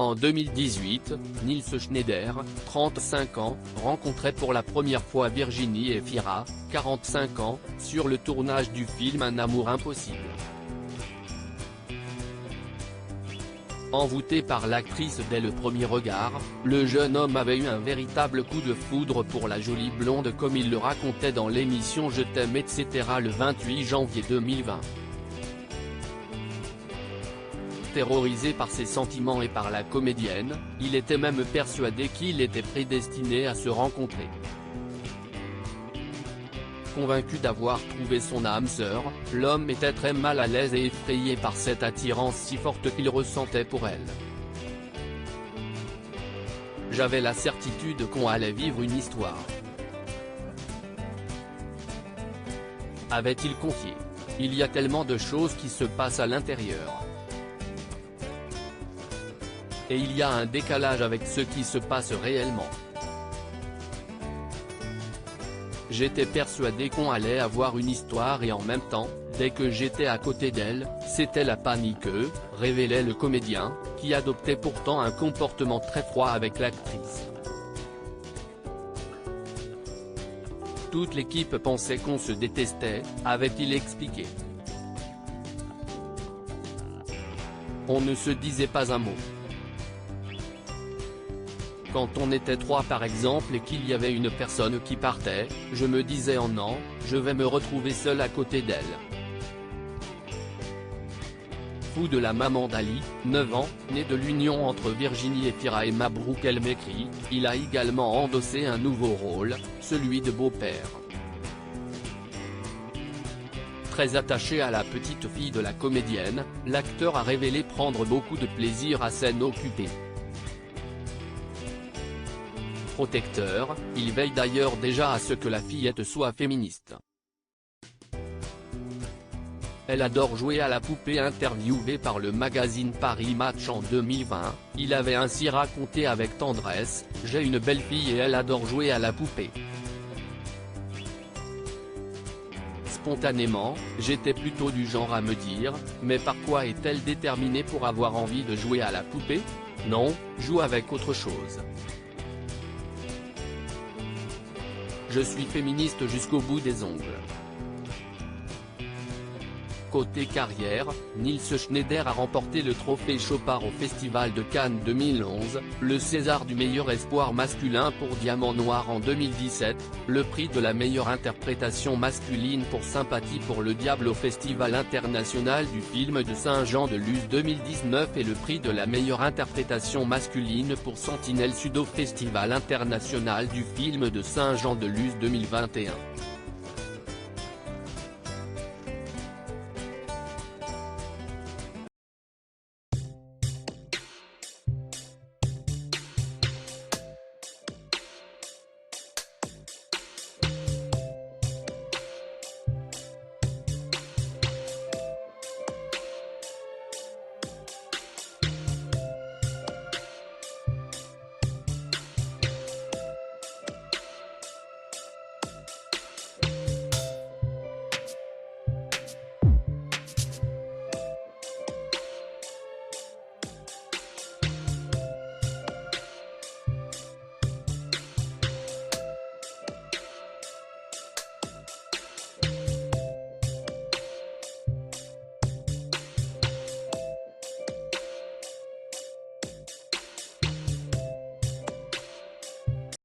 En 2018, Nils Schneider, 35 ans, rencontrait pour la première fois Virginie Efira, 45 ans, sur le tournage du film Un amour impossible. Envoûté par l'actrice dès le premier regard, le jeune homme avait eu un véritable coup de foudre pour la jolie blonde comme il le racontait dans l'émission Je t'aime etc. le 28 janvier 2020. Terrorisé par ses sentiments et par la comédienne, il était même persuadé qu'il était prédestiné à se rencontrer. Convaincu d'avoir trouvé son âme sœur, l'homme était très mal à l'aise et effrayé par cette attirance si forte qu'il ressentait pour elle. J'avais la certitude qu'on allait vivre une histoire, avait-il confié. Il y a tellement de choses qui se passent à l'intérieur. Et il y a un décalage avec ce qui se passe réellement. J'étais persuadé qu'on allait avoir une histoire et en même temps, dès que j'étais à côté d'elle, c'était la panique, révélait le comédien, qui adoptait pourtant un comportement très froid avec l'actrice. Toute l'équipe pensait qu'on se détestait, avait-il expliqué. On ne se disait pas un mot. Quand on était 3 par exemple et qu'il y avait une personne qui partait, je me disais oh non, je vais me retrouver seul à côté d'elle. Fou de la maman d'Ali, 9 ans, née de l'union entre Virginie Efira et Mabrouk El Mekri, il a également endossé un nouveau rôle, celui de beau-père. Très attaché à la petite fille de la comédienne, l'acteur a révélé prendre beaucoup de plaisir à scène occupée. Protecteur, il veille d'ailleurs déjà à ce que la fillette soit féministe. Elle adore jouer à la poupée. Interviewé par le magazine Paris Match en 2020, il avait ainsi raconté avec tendresse « J'ai une belle fille et elle adore jouer à la poupée. Spontanément, j'étais plutôt du genre à me dire « Mais par quoi est-elle déterminée pour avoir envie de jouer à la poupée? Non, joue avec autre chose. » Je suis féministe jusqu'au bout des ongles. Côté carrière, Nils Schneider a remporté le trophée Chopard au Festival de Cannes 2011, le César du meilleur espoir masculin pour Diamant Noir en 2017, le prix de la meilleure interprétation masculine pour Sympathie pour le diable au Festival international du film de Saint-Jean-de-Luz 2019 et le prix de la meilleure interprétation masculine pour Sentinelle Sud au Festival international du film de Saint-Jean-de-Luz 2021.